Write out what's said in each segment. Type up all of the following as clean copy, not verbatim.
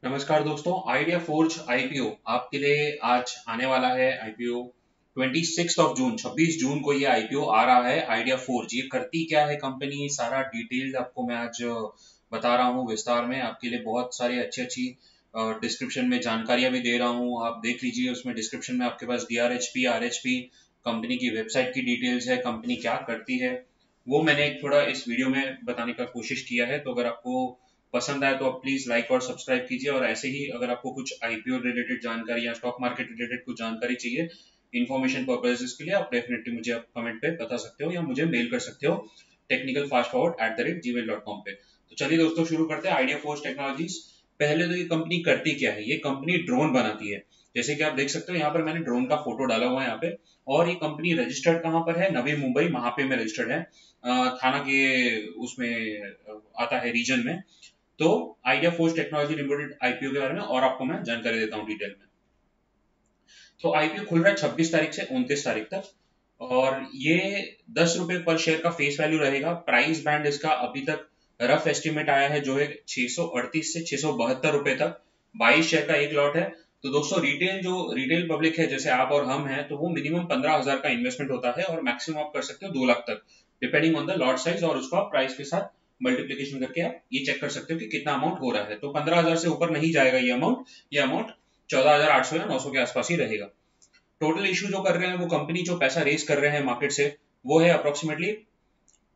नमस्कार दोस्तों, idea forge IPO आपके लिए आज आने वाला है। आईपीओ 26 जून 26 जून को ये आईपीओ आ रहा है। आइडिया फोर्ज ये करती क्या है कंपनी, सारा डिटेल आपको मैं आज बता रहा हूँ विस्तार में। आपके लिए बहुत सारी अच्छी अच्छी डिस्क्रिप्शन में जानकारियां भी दे रहा हूँ, आप देख लीजिए। उसमें डिस्क्रिप्शन में आपके पास डीआरएचपी आरएचपी कंपनी की वेबसाइट की डिटेल्स है, कंपनी क्या करती है वो मैंने थोड़ा इस वीडियो में बताने का कोशिश किया है। तो अगर आपको पसंद आए तो आप प्लीज लाइक और सब्सक्राइब कीजिए। और ऐसे ही अगर आपको कुछ आईपीओ रिलेटेड जानकारी या स्टॉक मार्केट रिलेटेड कुछ जानकारी चाहिए इन्फॉर्मेशन पर्पजेस के लिए, आप डेफिनेटली मुझे आप कमेंट पे बता सकते हो या मुझे मेल कर सकते हो technicalfastforward@gmail.com पे। तो चलिए दोस्तों शुरू करते हैं। आइडिया फोर्स टेक्नोलॉजीज, पहले तो ये कंपनी करती क्या है। ये कंपनी ड्रोन बनाती है, जैसे कि आप देख सकते हो यहाँ पर मैंने ड्रोन का फोटो डाला हुआ है यहाँ पे। और ये कंपनी रजिस्टर्ड कहाँ पर है, नवी मुंबई महापे में रजिस्टर्ड है, थाना के उसमें आता है रीजन में। तो idea force technology limited IPO के बारे में और आपको मैं जानकारी देता हूँ डिटेल में। तो आईपीओ खुल रहा है 26 तारीख से 29 तारीख तक, और ये 10 रुपए पर शेयर का फेस वैल्यू रहेगा। प्राइस बैंड इसका अभी तक रफ एस्टिमेट आया है जो है 638 से 672 रुपए तक। 22 शेयर का एक लॉट है। तो दोस्तों रिटेल पब्लिक है जैसे आप और हम हैं, तो वो मिनिमम 15,000 का इन्वेस्टमेंट होता है और मैक्सिमम आप कर सकते हो 2 लाख तक, depending on the lot size. और उसको आप प्राइस के साथ मल्टीप्लीकेशन करके आप ये चेक कर सकते हो कि कितना अमाउंट हो रहा है। तो 15,000 से ऊपर नहीं जाएगा ये अमाउंट 14,800 या 900 के आसपास ही रहेगा। टोटल इशू जो कर रहे हैं वो कंपनी जो पैसा रेज कर रहे हैं मार्केट से, वो है अप्रोक्सीमेटली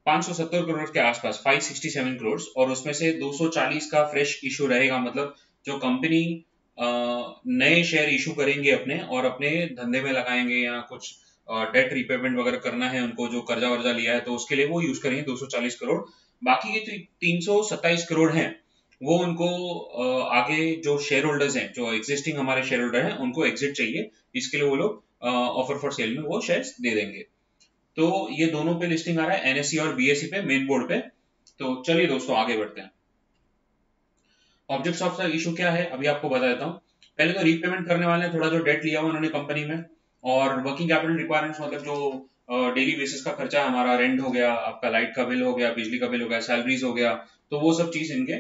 570 करोड़ के आसपास, 567 करोड़। और उसमें से 240 का फ्रेश इशू रहेगा, मतलब जो कंपनी नए शेयर इशू करेंगे अपने और अपने धंधे में लगाएंगे या कुछ डेट रिपेमेंट वगैरह करना है उनको, जो कर्जा वर्जा लिया है तो उसके लिए वो यूज करेंगे 240 करोड़। बाकी के 327 करोड़ हैं वो उनको आगे जो शेयर होल्डर्स हैं, जो एग्जिस्टिंग हमारे शेयर होल्डर हैं, उनको एग्जिट चाहिए। इसके लिए वो लोग ऑफर फॉर सेल में वो शेयर्स दे देंगे। तो ये दोनों पे लिस्टिंग आ रहा है, एनएससी और बीएसई पे, मेन बोर्ड पे। तो चलिए दोस्तों आगे बढ़ते हैं। ऑब्जेक्ट्स ऑफ द इशू क्या है अभी आपको बता देता हूँ। पहले तो रीपेमेंट करने वाले हैं थोड़ा जो डेट लिया हुआ उन्होंने कंपनी में, और वर्किंग कैपिटल रिक्वायरमेंट्स मतलब जो डेली बेसिस का खर्चा है हमारा, रेंट हो गया, आपका लाइट का बिल हो गया, बिजली का बिल हो गया, सैलरीज हो गया, तो वो सब चीज इनके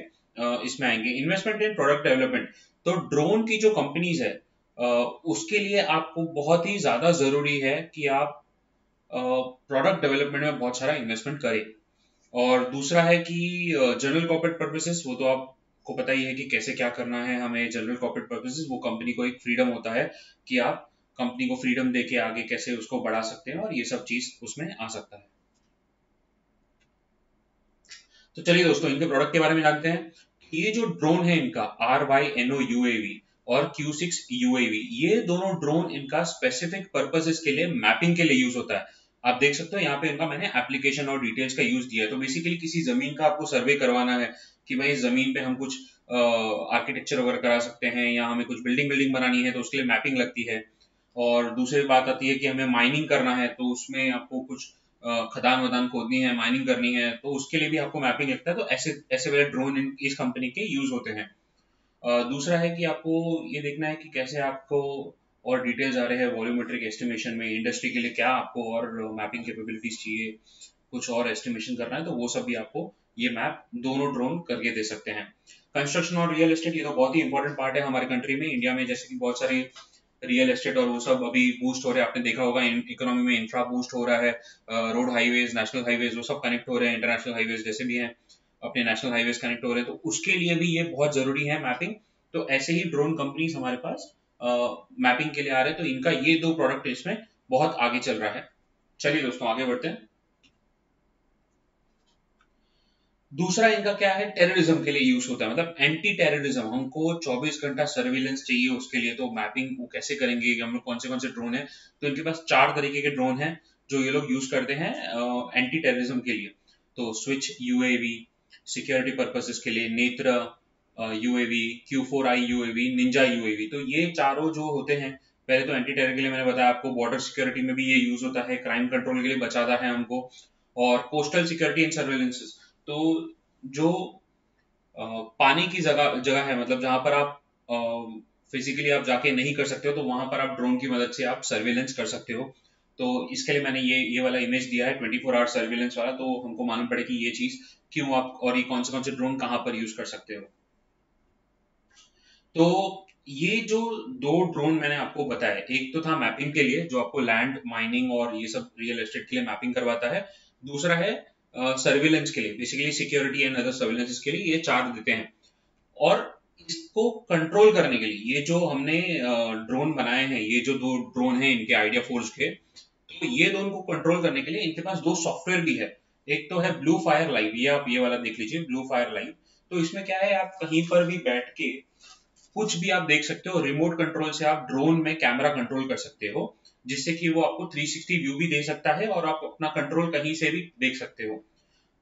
इसमें आएंगे। इन्वेस्टमेंट इन प्रोडक्ट डेवलपमेंट, तो ड्रोन की जो कंपनीज है उसके लिए आपको बहुत ही ज्यादा जरूरी है कि आप प्रोडक्ट डेवलपमेंट में बहुत सारा इन्वेस्टमेंट करें। और दूसरा है कि जनरल कॉर्पोरेट पर्पसेस, वो तो आपको पता ही है कि कैसे क्या करना है हमें। जनरल कॉर्पोरेट पर्पसेस वो कंपनी को एक फ्रीडम होता है कि आप कंपनी को फ्रीडम देके आगे कैसे उसको बढ़ा सकते हैं, और ये सब चीज उसमें आ सकता है। तो चलिए दोस्तों इनके प्रोडक्ट के बारे में जानते हैं। ये जो ड्रोन है इनका RYNO UAV और Q6 UAV, ये दोनों ड्रोन इनका स्पेसिफिक पर्पसेस के लिए, मैपिंग के लिए यूज होता है। आप देख सकते हो यहाँ पे इनका मैंने एप्लीकेशन और डिटेल्स का यूज दिया है। तो बेसिकली किसी जमीन का आपको सर्वे करवाना है कि भाई इस जमीन पे हम कुछ आर्किटेक्चर वगैरह करा सकते हैं या हमें कुछ बिल्डिंग बनानी है, तो उसके लिए मैपिंग लगती है। और दूसरी बात आती है कि हमें माइनिंग करना है, तो उसमें आपको कुछ खदान वदान खोदनी है, माइनिंग करनी है, तो उसके लिए भी आपको मैपिंग लगता है। तो ऐसे ऐसे वाले ड्रोन इस कंपनी के यूज होते हैं। दूसरा है कि आपको ये देखना है कि कैसे आपको और डिटेल्स आ रहे हैं वॉल्यूमेट्रिक एस्टिमेशन में, इंडस्ट्री के लिए क्या आपको और मैपिंग कैपेबिलिटीज चाहिए, कुछ और एस्टिमेशन करना है, तो वो सब भी आपको ये मैप दोनों ड्रोन करके दे सकते हैं। कंस्ट्रक्शन और रियल एस्टेट, ये तो बहुत ही इंपॉर्टेंट पार्ट है हमारे कंट्री में, इंडिया में। जैसे कि बहुत सारी रियल एस्टेट और वो सब अभी बूस्ट हो रहे हैं, आपने देखा होगा इकोनॉमी में इंफ्रा बूस्ट हो रहा है, रोड हाईवेज, नेशनल हाईवेज वो सब कनेक्ट हो रहे हैं, इंटरनेशनल हाईवेज जैसे भी हैं अपने नेशनल हाईवेज कनेक्ट हो रहे हैं, तो उसके लिए भी ये बहुत जरूरी है मैपिंग। तो ऐसे ही ड्रोन कंपनीज हमारे पास मैपिंग के लिए आ रहे हैं, तो इनका ये दो प्रोडक्ट इसमें बहुत आगे चल रहा है। चलिए दोस्तों आगे बढ़ते हैं। दूसरा इनका क्या है, टेररिज्म के लिए यूज होता है, मतलब एंटी टेररिज्म। हमको 24 घंटा सर्विलेंस चाहिए उसके लिए, तो मैपिंग वो कैसे करेंगे, हम लोग कौन से ड्रोन है। तो इनके पास 4 तरीके के ड्रोन हैं जो ये लोग यूज करते हैं एंटी टेररिज्म के लिए। तो स्विच यूएवी सिक्योरिटी पर्पसेस के लिए, नेत्र UAV, Q4I UAV, Ninja UAV. तो ये चारों जो होते हैं, पहले तो एंटी टेरर के लिए मैंने बताया आपको, बॉर्डर सिक्योरिटी में भी ये यूज होता है, क्राइम कंट्रोल के लिए बचाता है हमको, और कोस्टल सिक्योरिटी एंड सर्वेलेंस। तो जो पानी की जगह जगह है, मतलब जहां पर आप फिजिकली आप जाके नहीं कर सकते हो, तो वहां पर आप ड्रोन की मदद से आप सर्वेलेंस कर सकते हो। तो इसके लिए मैंने ये वाला इमेज दिया है 24 आवर सर्वेलेंस वाला, तो हमको मालूम पड़े कि ये चीज क्यों आप, और ये कौन से ड्रोन कहाँ पर यूज कर सकते हो। तो ये जो दो ड्रोन मैंने आपको बताया, एक तो था मैपिंग के लिए जो आपको लैंड माइनिंग और ये सब रियल एस्टेट के लिए मैपिंग करवाता है, दूसरा है सर्विलेंस के लिए, basically security and other surveillance के लिए, ये चार देते हैं। और इसको कंट्रोल करने के लिए ये जो हमने ड्रोन बनाए हैं, ये जो दो ड्रोन हैं इनके आइडिया फोर्स के, तो ये दोनों को कंट्रोल करने के लिए इनके पास दो सॉफ्टवेयर भी है। एक तो है ब्लू फायर लाइव, ये आप ये वाला देख लीजिए, ब्लू फायर लाइव। तो इसमें क्या है, आप कहीं पर भी बैठ के कुछ भी आप देख सकते हो, रिमोट कंट्रोल से आप ड्रोन में कैमरा कंट्रोल कर सकते हो, जिससे कि वो आपको 360 व्यू भी दे सकता है और आप अपना कंट्रोल कहीं से भी देख सकते हो।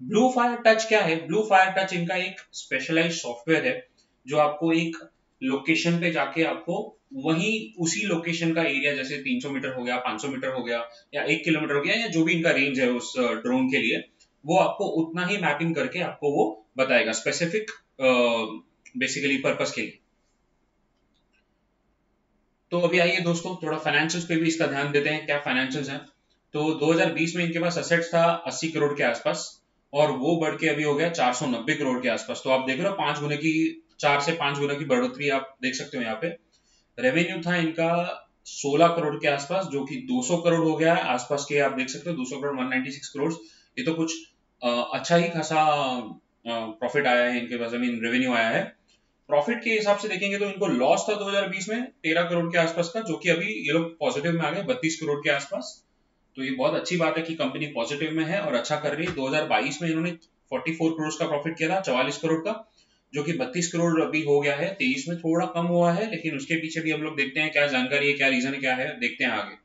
ब्लू फायर टच क्या है, ब्लू फायर टच इनका एक स्पेशलाइज सॉफ्टवेयर है जो आपको एक लोकेशन पे जाके आपको वही उसी लोकेशन का एरिया, जैसे 300 मीटर हो गया, 500 मीटर हो गया या 1 किलोमीटर हो गया, या जो भी इनका रेंज है उस ड्रोन के लिए, वो आपको उतना ही मैपिंग करके आपको वो बताएगा स्पेसिफिक बेसिकली पर्पस के लिए। तो अभी आइए दोस्तों थोड़ा फाइनेंशियल्स पे भी इसका ध्यान देते हैं, क्या फाइनेंशियल्स हैं। तो 2020 में इनके पास असेट्स था 80 करोड़ के आसपास, और वो बढ़ के अभी हो गया 490 करोड़ के आसपास। तो आप देख रहे हो 5 गुने की, 4 से 5 गुना की बढ़ोतरी आप देख सकते हो यहाँ पे। रेवेन्यू था इनका 16 करोड़ के आसपास, जो कि 200 करोड़ हो गया है आसपास के, आप देख सकते हो 200 करोड़, 196 करोड़। ये तो कुछ अच्छा ही खासा प्रॉफिट आया है इनके पास, आई मीन रेवेन्यू आया है। प्रॉफिट के हिसाब से देखेंगे तो इनको लॉस था 2020 में 13 करोड़ के आसपास का, जो कि अभी ये लोग पॉजिटिव में आ गए 32 करोड़ के आसपास। तो ये बहुत अच्छी बात है कि कंपनी पॉजिटिव में है और अच्छा कर रही है। 2022 में इन्होंने 44 करोड़ का प्रॉफिट किया था, 44 करोड़ का, जो कि 32 करोड़ अभी हो गया है। 23 में थोड़ा कम हुआ है, लेकिन उसके पीछे भी हम लोग देखते हैं क्या जानकारी है, क्या रीजन है, क्या है, देखते हैं आगे।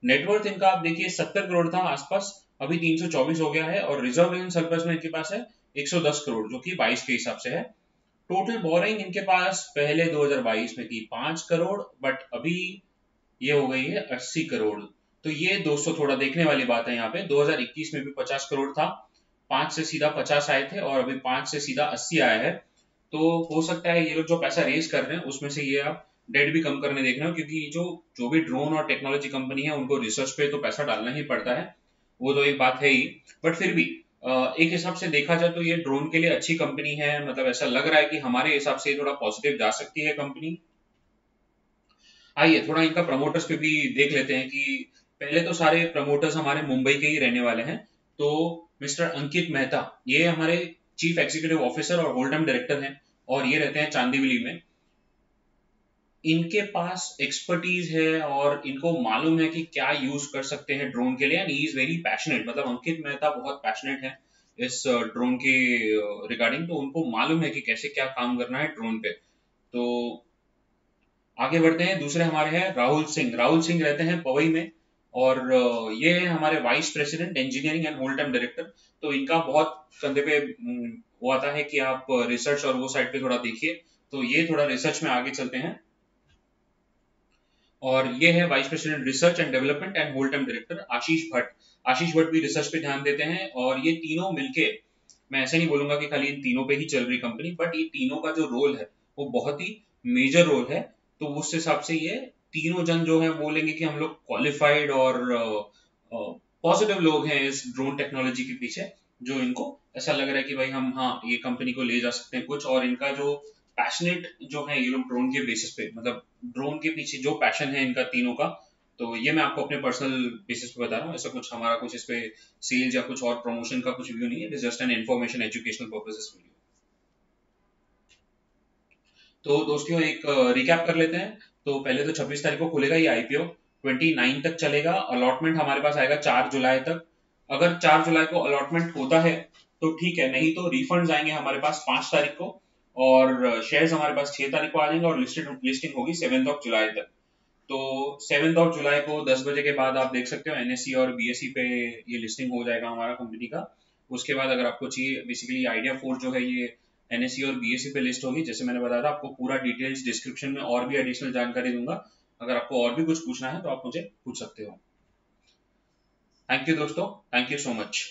नेटवर्थ इनका आप देखिए 70 करोड़ था आसपास, अभी 324 हो गया है, और रिजर्व एंड सरप्लस में इनके पास है 110 करोड़, जो कि 22 के हिसाब से है। टोटल बोरिंग इनके पास पहले 2022 में थी 5 करोड़, बट अभी ये हो गई है 80 करोड़। तो ये दोस्तों थोड़ा देखने वाली बात है यहाँ पे। 2021 में भी 50 करोड़ था, 5 से सीधा 50 आए थे, और अभी 5 से सीधा 80 आया है। तो हो सकता है ये लोग जो पैसा रेज कर रहे हैं उसमें से ये आप डेट भी कम करने देख रहे हो, क्योंकि जो जो भी ड्रोन और टेक्नोलॉजी कंपनी है उनको रिसर्च पे तो पैसा डालना ही पड़ता है, वो तो एक बात है ही। बट फिर भी एक हिसाब से देखा जाए तो ये ड्रोन के लिए अच्छी कंपनी है, मतलब ऐसा लग रहा है कि हमारे हिसाब से थोड़ा पॉजिटिव जा सकती है कंपनी। आइए थोड़ा इनका प्रमोटर्स पे भी देख लेते हैं, कि पहले तो सारे प्रमोटर्स हमारे मुंबई के ही रहने वाले हैं। तो मिस्टर अंकित मेहता, ये हमारे चीफ एग्जीक्यूटिव ऑफिसर और होल टाइम डायरेक्टर हैं, और ये रहते हैं चांदीवली में। इनके पास एक्सपर्टीज है और इनको मालूम है कि क्या यूज कर सकते हैं ड्रोन के लिए, and he is very passionate, मतलब अंकित मेहता बहुत पैशनेट है इस ड्रोन के रिगार्डिंग। तो उनको मालूम है कि कैसे क्या काम करना है ड्रोन पे। तो आगे बढ़ते हैं, दूसरे हमारे हैं राहुल सिंह। राहुल सिंह रहते हैं पवई में, और ये है हमारे vice president engineering and whole time director. तो इनका बहुत कंधे पे वो आता है कि आप रिसर्च और वो साइड पे थोड़ा देखिए, तो ये थोड़ा रिसर्च में आगे चलते हैं। और ये है vice president research and development and whole time director Ashish Bhatt. Ashish Bhatt भी रिसर्च पे ध्यान देते हैं, और ये तीनों मिलके, मैं ऐसे नहीं बोलूंगा कि खाली इन तीनों पे ही चल रही कंपनी, बट ये तीनों का जो रोल है वो बहुत ही मेजर रोल है। तो उस हिसाब से ये तीनों जन जो है बोलेंगे कि हम लोग क्वालिफाइड और पॉजिटिव लोग हैं इस ड्रोन टेक्नोलॉजी के पीछे, जो इनको ऐसा लग रहा है कि भाई हम हाँ ये कंपनी को ले जा सकते हैं कुछ। और इनका जो पैशनेट जो है ये लोग ड्रोन के बेसिस पे, मतलब ड्रोन के पीछे जो पैशन है इनका तीनों का, तो ये मैं आपको अपने पर्सनल बेसिस पे बता रहा हूँ। ऐसा कुछ हमारा कुछ इस पे सेल्स या कुछ और प्रमोशन का कुछ व्यू नहीं है, it is just an information educational purposes video. तो दोस्तों एक रिकैप कर लेते हैं। तो पहले तो 26 तारीख को खुलेगा ये आईपीओ, 29 तक चलेगा। अलॉटमेंट हमारे पास आएगा 4 जुलाई तक। अगर 4 जुलाई को अलॉटमेंट होता है तो ठीक है, नहीं तो रिफंड्स आएंगे हमारे पास 5 तारीख को, और शेयर्स हमारे पास 6 तारीख को आ जाएंगे, और लिस्टिंग होगी 7 जुलाई तक। तो 7 जुलाई को 10 बजे के बाद आप देख सकते हो एनएससी और बीएससी पे ये लिस्टिंग हो जाएगा हमारा कंपनी का। उसके बाद अगर आपको चाहिए, बेसिकली आइडिया फोर्स जो है ये एनएससी और बीएससी पे लिस्ट होगी, जैसे मैंने बताया था आपको पूरा डिटेल्स डिस्क्रिप्शन में और भी एडिशनल जानकारी दूंगा। अगर आपको और भी कुछ पूछना है तो आप मुझे पूछ सकते हो। थैंक यू दोस्तों, थैंक यू सो मच।